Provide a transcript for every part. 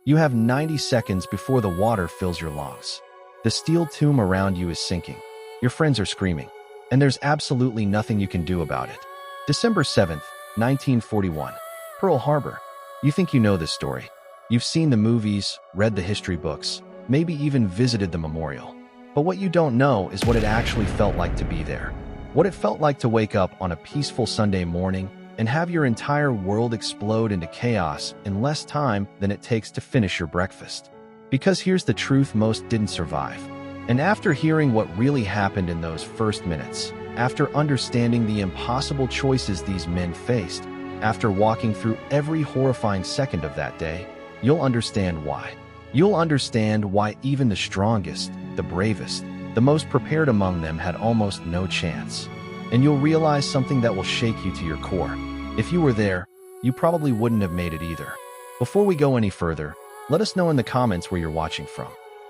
You have 90 seconds before the water fills your lungs. The steel tomb around you is sinking. Your friends are screaming, and there's absolutely nothing you can do about it. December 7th, 1941. Pearl Harbor. You think you know this story. You've seen the movies, read the history books, maybe even visited the memorial. But what you don't know is what it actually felt like to be there. What it felt like to wake up on a peaceful Sunday morning and have your entire world explode into chaos in less time than it takes to finish your breakfast. Because here's the truth: most didn't survive. And after hearing what really happened in those first minutes, after understanding the impossible choices these men faced, after walking through every horrifying second of that day, you'll understand why. You'll understand why even the strongest, the bravest, the most prepared among them had almost no chance. And you'll realize something that will shake you to your core. If you were there, you probably wouldn't have made it either. Before we go any further, let us know in the comments where you're watching from.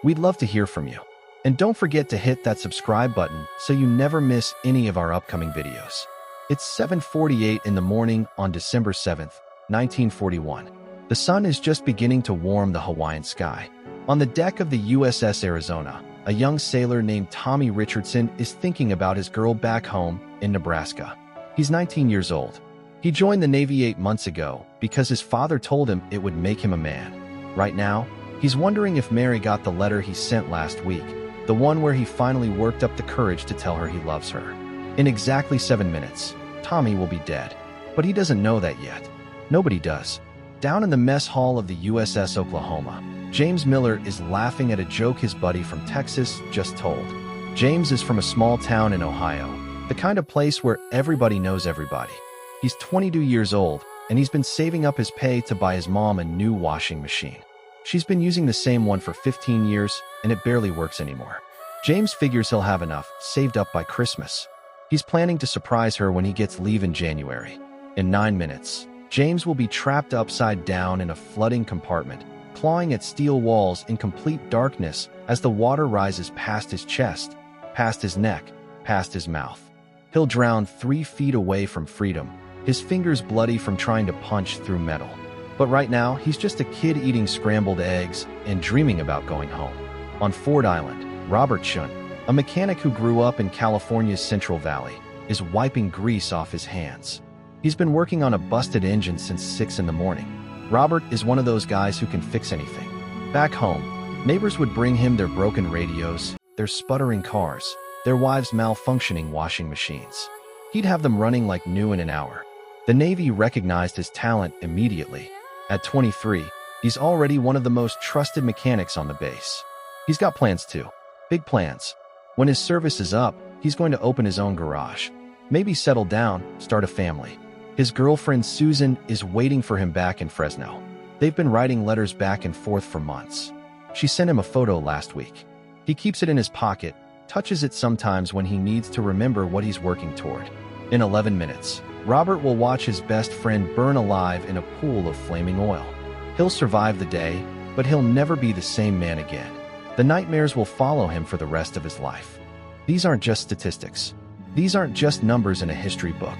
We'd love to hear from you. And don't forget to hit that subscribe button so you never miss any of our upcoming videos. It's 7:48 in the morning on December 7th, 1941. The sun is just beginning to warm the Hawaiian sky. On the deck of the USS Arizona, a young sailor named Tommy Richardson is thinking about his girl back home in Nebraska. He's 19 years old. He joined the Navy 8 months ago because his father told him it would make him a man. Right now, he's wondering if Mary got the letter he sent last week, the one where he finally worked up the courage to tell her he loves her. In exactly 7 minutes, Tommy will be dead. But he doesn't know that yet. Nobody does. Down in the mess hall of the USS Oklahoma, James Miller is laughing at a joke his buddy from Texas just told. James is from a small town in Ohio, the kind of place where everybody knows everybody. He's 22 years old, and he's been saving up his pay to buy his mom a new washing machine. She's been using the same one for 15 years, and it barely works anymore. James figures he'll have enough saved up by Christmas. He's planning to surprise her when he gets leave in January. In 9 minutes, James will be trapped upside down in a flooding compartment, clawing at steel walls in complete darkness as the water rises past his chest, past his neck, past his mouth. He'll drown 3 feet away from freedom, his fingers bloody from trying to punch through metal. But right now, he's just a kid eating scrambled eggs and dreaming about going home. On Ford Island, Robert Chun, a mechanic who grew up in California's Central Valley, is wiping grease off his hands. He's been working on a busted engine since 6 in the morning. Robert is one of those guys who can fix anything. Back home, neighbors would bring him their broken radios, their sputtering cars, their wives' malfunctioning washing machines. He'd have them running like new in an hour. The Navy recognized his talent immediately. At 23, he's already one of the most trusted mechanics on the base. He's got plans too. Big plans. When his service is up, he's going to open his own garage. Maybe settle down, start a family. His girlfriend Susan is waiting for him back in Fresno. They've been writing letters back and forth for months. She sent him a photo last week. He keeps it in his pocket, touches it sometimes when he needs to remember what he's working toward. In 11 minutes, Robert will watch his best friend burn alive in a pool of flaming oil. He'll survive the day, but he'll never be the same man again. The nightmares will follow him for the rest of his life. These aren't just statistics. These aren't just numbers in a history book.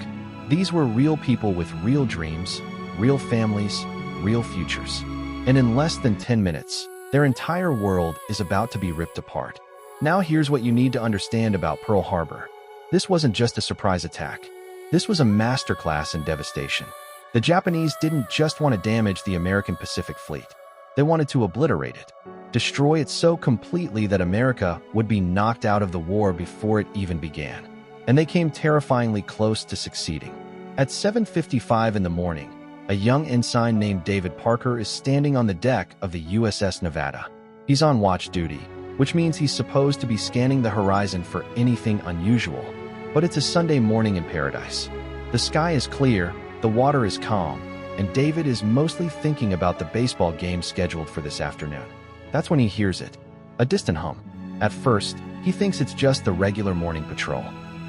These were real people with real dreams, real families, real futures. And in less than 10 minutes, their entire world is about to be ripped apart. Now here's what you need to understand about Pearl Harbor. This wasn't just a surprise attack. This was a masterclass in devastation. The Japanese didn't just want to damage the American Pacific Fleet. They wanted to obliterate it, destroy it so completely that America would be knocked out of the war before it even began. And they came terrifyingly close to succeeding. At 7:55 in the morning, a young ensign named David Parker is standing on the deck of the USS Nevada. He's on watch duty, which means he's supposed to be scanning the horizon for anything unusual. But it's a Sunday morning in paradise. The sky is clear, the water is calm, and David is mostly thinking about the baseball game scheduled for this afternoon. That's when he hears it, a distant hum. At first, he thinks it's just the regular morning patrol.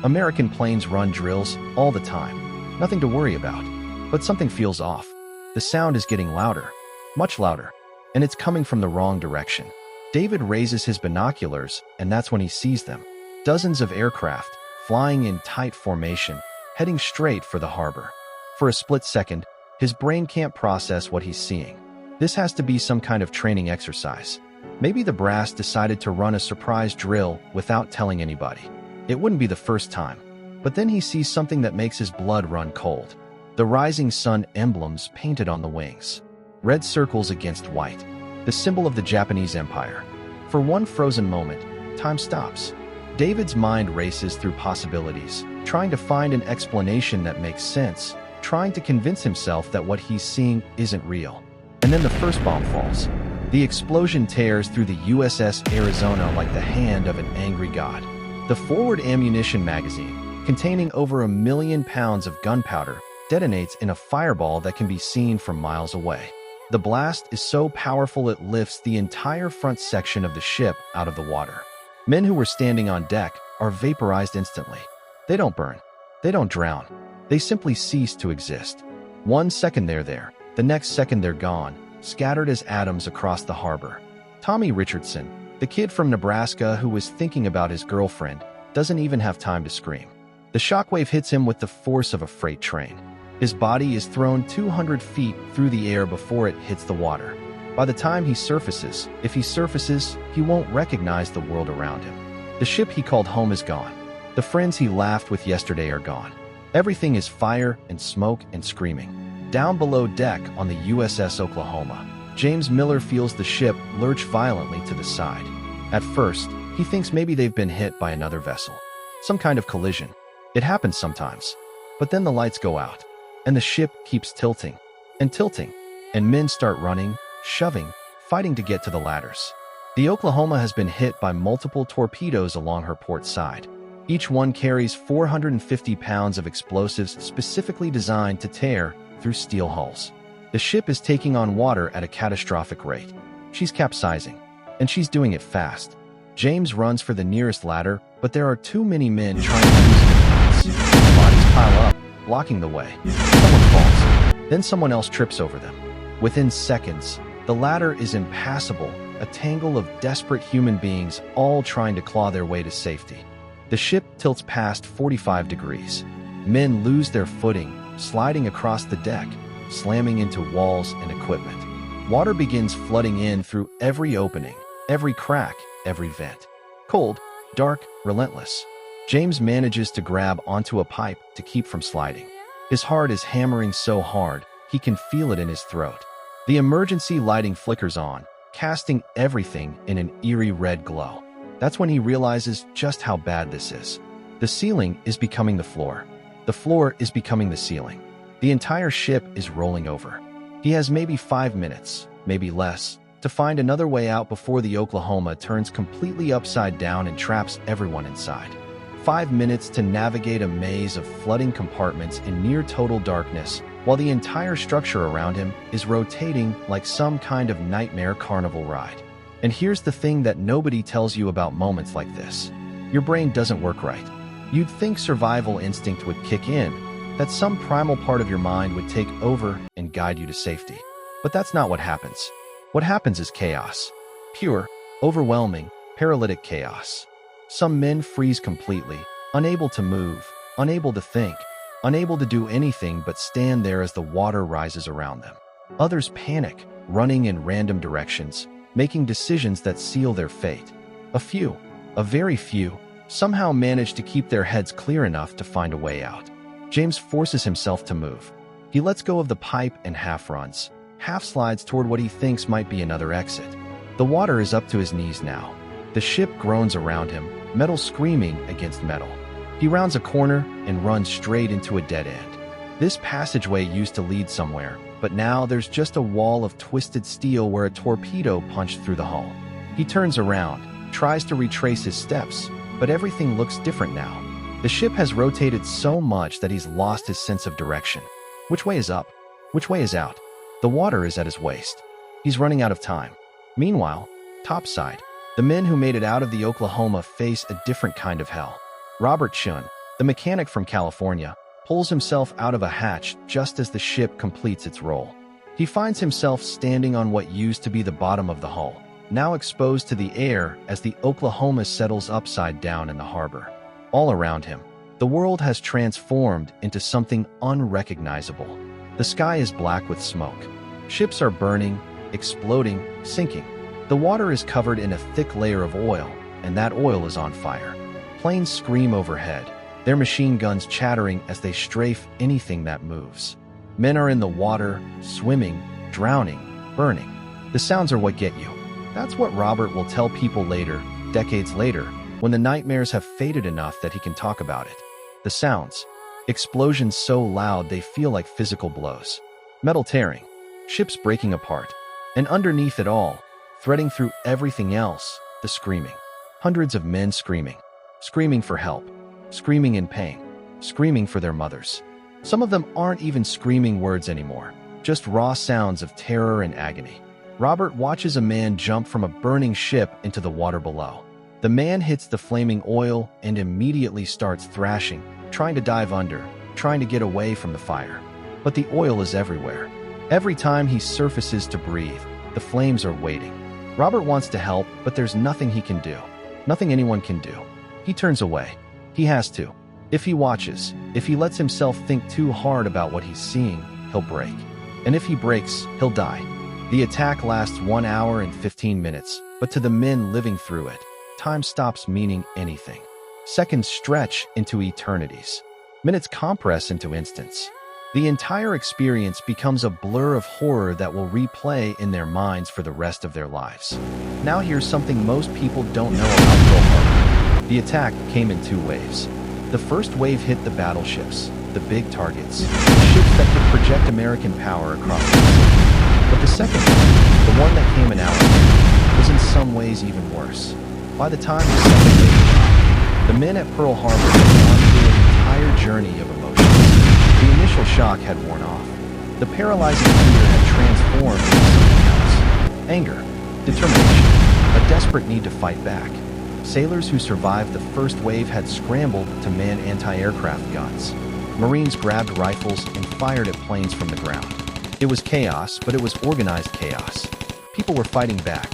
American planes run drills all the time, nothing to worry about. But something feels off. The sound is getting louder, much louder, and it's coming from the wrong direction. David raises his binoculars, and that's when he sees them. Dozens of aircraft, flying in tight formation, heading straight for the harbor. For a split second, his brain can't process what he's seeing. This has to be some kind of training exercise. Maybe the brass decided to run a surprise drill without telling anybody. It wouldn't be the first time. But then he sees something that makes his blood run cold. The rising sun emblems painted on the wings. Red circles against white. The symbol of the Japanese Empire. For one frozen moment, time stops. David's mind races through possibilities, trying to find an explanation that makes sense, trying to convince himself that what he's seeing isn't real. And then the first bomb falls. The explosion tears through the USS Arizona like the hand of an angry god. The forward ammunition magazine, containing over 1 million pounds of gunpowder, detonates in a fireball that can be seen from miles away. The blast is so powerful it lifts the entire front section of the ship out of the water. Men who were standing on deck are vaporized instantly. They don't burn. They don't drown. They simply cease to exist. 1 second they're there, the next second they're gone, scattered as atoms across the harbor. Tommy Richardson, the kid from Nebraska who was thinking about his girlfriend, doesn't even have time to scream. The shockwave hits him with the force of a freight train. His body is thrown 200 feet through the air before it hits the water. By the time he surfaces, if he surfaces, he won't recognize the world around him. The ship he called home is gone. The friends he laughed with yesterday are gone. Everything is fire and smoke and screaming. Down below deck on the USS Oklahoma, James Miller feels the ship lurch violently to the side. At first, he thinks maybe they've been hit by another vessel. Some kind of collision. It happens sometimes. But then the lights go out, and the ship keeps tilting, and men start running, shoving, fighting to get to the ladders. The Oklahoma has been hit by multiple torpedoes along her port side. Each one carries 450 pounds of explosives specifically designed to tear through steel hulls. The ship is taking on water at a catastrophic rate. She's capsizing, and she's doing it fast. James runs for the nearest ladder, but there are too many men trying to use it. Bodies pile up, blocking the way. Someone falls. Then someone else trips over them. Within seconds, the ladder is impassable, a tangle of desperate human beings all trying to claw their way to safety. The ship tilts past 45 degrees. Men lose their footing, sliding across the deck, slamming into walls and equipment. Water begins flooding in through every opening, every crack, every vent. Cold, dark, relentless. James manages to grab onto a pipe to keep from sliding. His heart is hammering so hard, he can feel it in his throat. The emergency lighting flickers on, casting everything in an eerie red glow. That's when he realizes just how bad this is. The ceiling is becoming the floor. The floor is becoming the ceiling. The entire ship is rolling over. He has maybe 5 minutes, maybe less, to find another way out before the Oklahoma turns completely upside down and traps everyone inside. 5 minutes to navigate a maze of flooding compartments in near total darkness, while the entire structure around him is rotating like some kind of nightmare carnival ride. And here's the thing that nobody tells you about moments like this. Your brain doesn't work right. You'd think survival instinct would kick in, that some primal part of your mind would take over and guide you to safety. But that's not what happens. What happens is chaos. Pure, overwhelming, paralytic chaos. Some men freeze completely, unable to move, unable to think, unable to do anything but stand there as the water rises around them. Others panic, running in random directions, making decisions that seal their fate. A few, a very few, somehow manage to keep their heads clear enough to find a way out. James forces himself to move. He lets go of the pipe and half runs, half slides toward what he thinks might be another exit. The water is up to his knees now. The ship groans around him, metal screaming against metal. He rounds a corner and runs straight into a dead end. This passageway used to lead somewhere, but now there's just a wall of twisted steel where a torpedo punched through the hull. He turns around, tries to retrace his steps, but everything looks different now. The ship has rotated so much that he's lost his sense of direction. Which way is up? Which way is out? The water is at his waist. He's running out of time. Meanwhile, topside, the men who made it out of the Oklahoma face a different kind of hell. Robert Chun, the mechanic from California, pulls himself out of a hatch just as the ship completes its roll. He finds himself standing on what used to be the bottom of the hull, now exposed to the air as the Oklahoma settles upside down in the harbor. All around him, the world has transformed into something unrecognizable. The sky is black with smoke. Ships are burning, exploding, sinking. The water is covered in a thick layer of oil, and that oil is on fire. Planes scream overhead, their machine guns chattering as they strafe anything that moves. Men are in the water, swimming, drowning, burning. The sounds are what get you. That's what Robert will tell people later, decades later, when the nightmares have faded enough that he can talk about it. The sounds. Explosions so loud they feel like physical blows. Metal tearing. Ships breaking apart. And underneath it all, threading through everything else, the screaming. Hundreds of men screaming. Screaming for help. Screaming in pain. Screaming for their mothers. Some of them aren't even screaming words anymore, just raw sounds of terror and agony. Robert watches a man jump from a burning ship into the water below. The man hits the flaming oil and immediately starts thrashing, trying to dive under, trying to get away from the fire. But the oil is everywhere. Every time he surfaces to breathe, the flames are waiting. Robert wants to help, but there's nothing he can do. Nothing anyone can do. He turns away. He has to. If he watches, if he lets himself think too hard about what he's seeing, he'll break. And if he breaks, he'll die. The attack lasts 1 hour and 15 minutes, but to the men living through it, time stops meaning anything. Seconds stretch into eternities. Minutes compress into instants. The entire experience becomes a blur of horror that will replay in their minds for the rest of their lives. Now here's something most people don't know about Pearl Harbor. The attack came in 2 waves. The first wave hit the battleships, the big targets, ships that could project American power across the Pacific. But the second wave, the one that came an hour later, was in some ways even worse. By the time the second wave arrived, the men at Pearl Harbor had gone through an entire journey of emotions. The initial shock had worn off. The paralyzing fear had transformed into something else. Anger, determination, a desperate need to fight back. Sailors who survived the first wave had scrambled to man anti-aircraft guns. Marines grabbed rifles and fired at planes from the ground. It was chaos, but it was organized chaos. People were fighting back.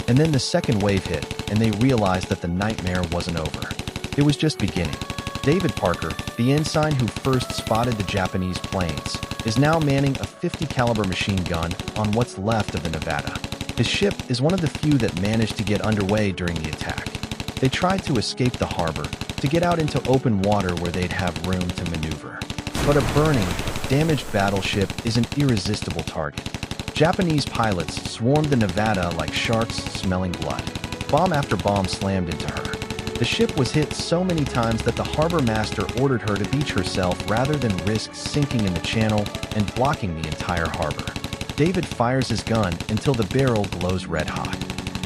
And then the second wave hit, and they realized that the nightmare wasn't over. It was just beginning. David Parker, the ensign who first spotted the Japanese planes, is now manning a .50 caliber machine gun on what's left of the Nevada. His ship is one of the few that managed to get underway during the attack. They tried to escape the harbor, to get out into open water where they'd have room to maneuver. But a burning, damaged battleship is an irresistible target. Japanese pilots swarmed the Nevada like sharks smelling blood. Bomb after bomb slammed into her. The ship was hit so many times that the harbor master ordered her to beach herself rather than risk sinking in the channel and blocking the entire harbor. David fires his gun until the barrel glows red hot.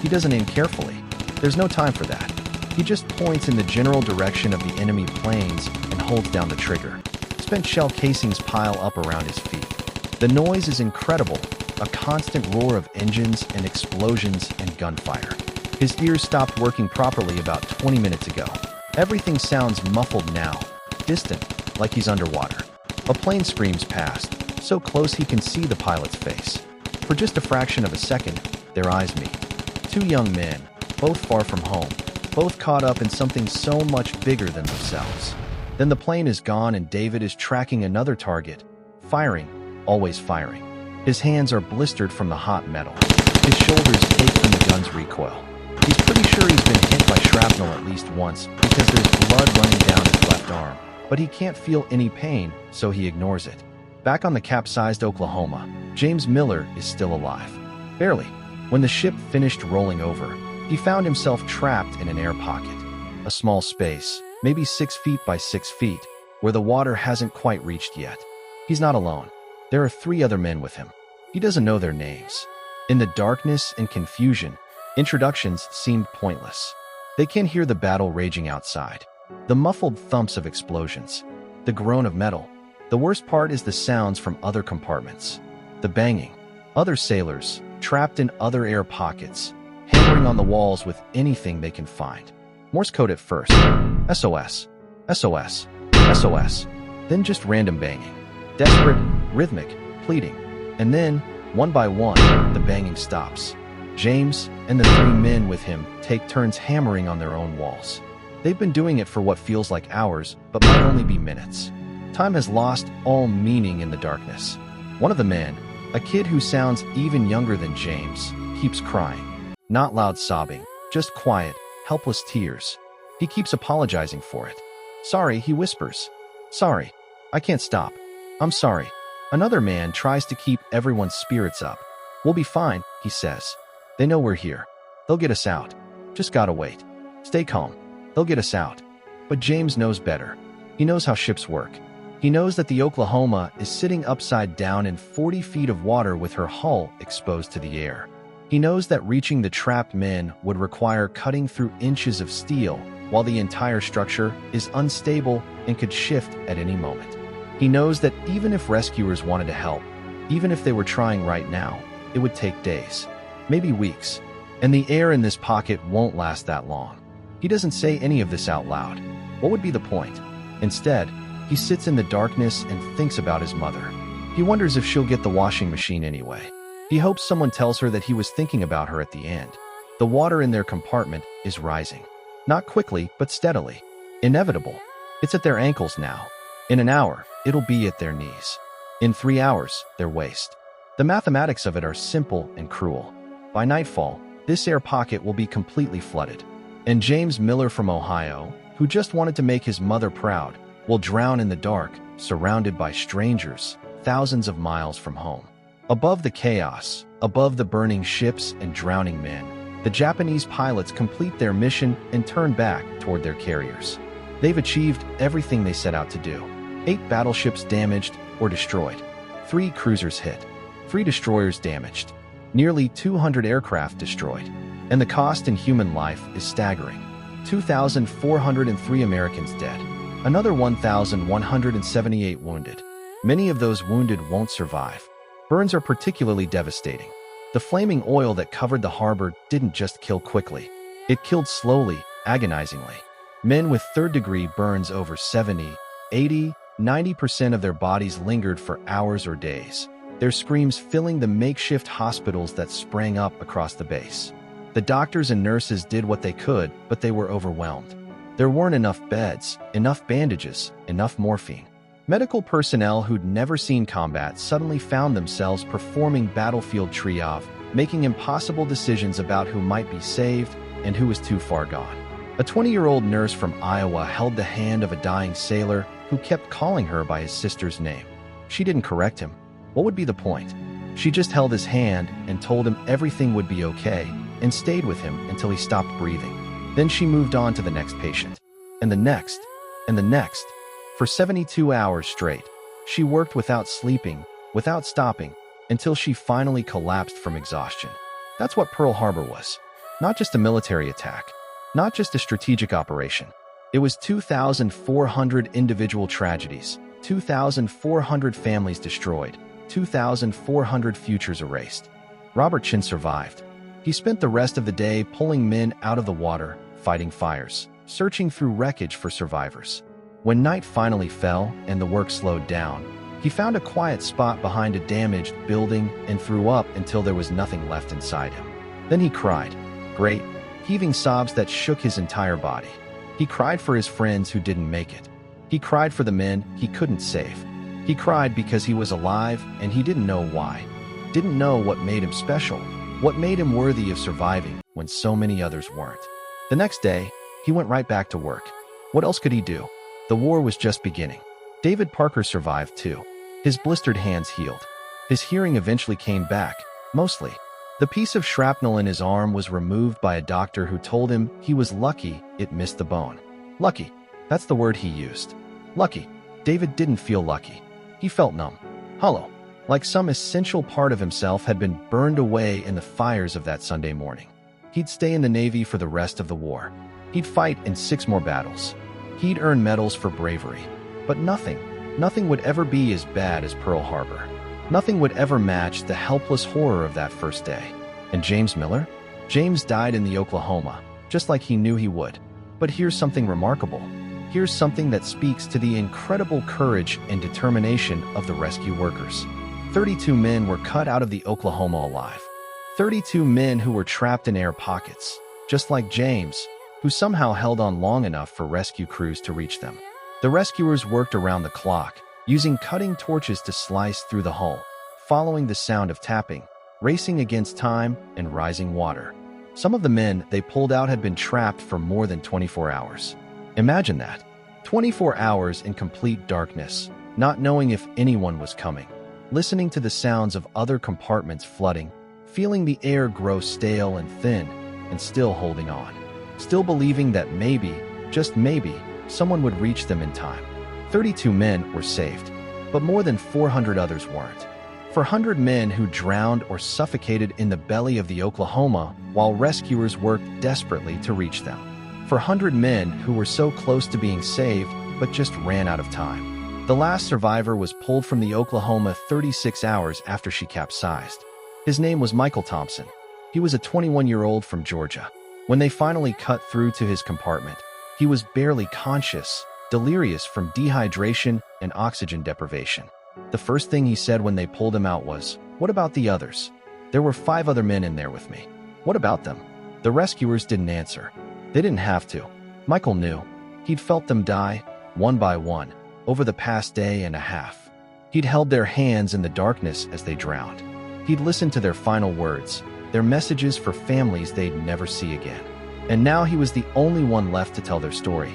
He doesn't aim carefully. There's no time for that. He just points in the general direction of the enemy planes and holds down the trigger. Spent shell casings pile up around his feet. The noise is incredible, a constant roar of engines and explosions and gunfire. His ears stopped working properly about 20 minutes ago. Everything sounds muffled now, distant, like he's underwater. A plane screams past, so close he can see the pilot's face. For just a fraction of a second, their eyes meet. 2 young men, both far from home, both caught up in something so much bigger than themselves. Then the plane is gone and David is tracking another target, firing, always firing. His hands are blistered from the hot metal. His shoulders ache from the gun's recoil. He's pretty sure he's been hit by shrapnel at least once because there's blood running down his left arm, but he can't feel any pain, so he ignores it. Back on the capsized Oklahoma, James Miller is still alive. Barely. When the ship finished rolling over, he found himself trapped in an air pocket. A small space, maybe 6 feet by 6 feet, where the water hasn't quite reached yet. He's not alone. There are 3 other men with him. He doesn't know their names. In the darkness and confusion, introductions seemed pointless. They can hear the battle raging outside, the muffled thumps of explosions, the groan of metal. The worst part is the sounds from other compartments. The banging. Other sailors, trapped in other air pockets, hammering on the walls with anything they can find. Morse code at first. SOS. SOS. SOS. Then just random banging. Desperate, rhythmic, pleading. And then, one by one, the banging stops. James and the 3 men with him take turns hammering on their own walls. They've been doing it for what feels like hours, but might only be minutes. Time has lost all meaning in the darkness. One of the men, A kid who sounds even younger than James keeps crying. Not loud sobbing, just quiet, helpless tears. He keeps apologizing for it. Sorry, he whispers. Sorry. I can't stop. I'm sorry. Another man tries to keep everyone's spirits up. We'll be fine, he says. They know we're here. They'll get us out. Just gotta wait. Stay calm. They'll get us out. But James knows better. He knows how ships work. He knows that the Oklahoma is sitting upside down in 40 feet of water with her hull exposed to the air. He knows that reaching the trapped men would require cutting through inches of steel, while the entire structure is unstable and could shift at any moment. He knows that even if rescuers wanted to help, even if they were trying right now, it would take days, maybe weeks, and the air in this pocket won't last that long. He doesn't say any of this out loud. What would be the point? Instead, he sits in the darkness and thinks about his mother. He wonders if she'll get the washing machine anyway. He hopes someone tells her that he was thinking about her at the end. The water in their compartment is rising. Not quickly, but steadily. Inevitable. It's at their ankles now. In an hour, it'll be at their knees. In 3 hours, their waist. The mathematics of it are simple and cruel. By nightfall, this air pocket will be completely flooded. And James Miller from Ohio, who just wanted to make his mother proud, will drown in the dark, surrounded by strangers, thousands of miles from home. Above the chaos, above the burning ships and drowning men, the Japanese pilots complete their mission and turn back toward their carriers. They've achieved everything they set out to do. 8 battleships damaged or destroyed. 3 cruisers hit. 3 destroyers damaged. Nearly 200 aircraft destroyed. And the cost in human life is staggering. 2,403 Americans dead. Another 1,178 wounded. Many of those wounded won't survive. Burns are particularly devastating. The flaming oil that covered the harbor didn't just kill quickly. It killed slowly, agonizingly. Men with third-degree burns over 70, 80, 90% of their bodies lingered for hours or days, their screams filling the makeshift hospitals that sprang up across the base. The doctors and nurses did what they could, but they were overwhelmed. There weren't enough beds, enough bandages, enough morphine. Medical personnel who'd never seen combat suddenly found themselves performing battlefield triage, making impossible decisions about who might be saved and who was too far gone. A 20-year-old nurse from Iowa held the hand of a dying sailor who kept calling her by his sister's name. She didn't correct him. What would be the point? She just held his hand and told him everything would be okay and stayed with him until he stopped breathing. Then she moved on to the next patient. And the next. And the next. For 72 hours straight, she worked without sleeping, without stopping, until she finally collapsed from exhaustion. That's what Pearl Harbor was. Not just a military attack. Not just a strategic operation. It was 2,400 individual tragedies, 2,400 families destroyed, 2,400 futures erased. Robert Chin survived. He spent the rest of the day pulling men out of the water, fighting fires, searching through wreckage for survivors. When night finally fell and the work slowed down, he found a quiet spot behind a damaged building and threw up until there was nothing left inside him. Then he cried. Great, heaving sobs that shook his entire body. He cried for his friends who didn't make it. He cried for the men he couldn't save. He cried because he was alive and he didn't know why. Didn't know what made him special, what made him worthy of surviving when so many others weren't. The next day, he went right back to work. What else could he do? The war was just beginning. David Parker survived too. His blistered hands healed. His hearing eventually came back, mostly. The piece of shrapnel in his arm was removed by a doctor who told him he was lucky it missed the bone. Lucky. That's the word he used. Lucky. David didn't feel lucky. He felt numb. Hollow. Like some essential part of himself had been burned away in the fires of that Sunday morning. He'd stay in the Navy for the rest of the war. He'd fight in 6 more battles. He'd earn medals for bravery. But nothing would ever be as bad as Pearl Harbor. Nothing would ever match the helpless horror of that first day. And James Miller? James died in the Oklahoma, just like he knew he would. But here's something remarkable. Here's something that speaks to the incredible courage and determination of the rescue workers. 32 men were cut out of the Oklahoma alive. 32 men who were trapped in air pockets, just like James, who somehow held on long enough for rescue crews to reach them. The rescuers worked around the clock, using cutting torches to slice through the hull, following the sound of tapping, racing against time and rising water. Some of the men they pulled out had been trapped for more than 24 hours. Imagine that. 24 hours in complete darkness, not knowing if anyone was coming, listening to the sounds of other compartments flooding, feeling the air grow stale and thin, and still holding on. Still believing that maybe, just maybe, someone would reach them in time. 32 men were saved, but more than 400 others weren't. 400 men who drowned or suffocated in the belly of the Oklahoma while rescuers worked desperately to reach them. 400 men who were so close to being saved but just ran out of time. The last survivor was pulled from the Oklahoma 36 hours after she capsized. His name was Michael Thompson. He was a 21-year-old from Georgia. When they finally cut through to his compartment, he was barely conscious, delirious from dehydration and oxygen deprivation. The first thing he said when they pulled him out was, "What about the others? There were 5 other men in there with me. What about them?" The rescuers didn't answer. They didn't have to. Michael knew. He'd felt them die, one by one, over the past day and a half. He'd held their hands in the darkness as they drowned. He'd listened to their final words, their messages for families they'd never see again. And now he was the only one left to tell their story.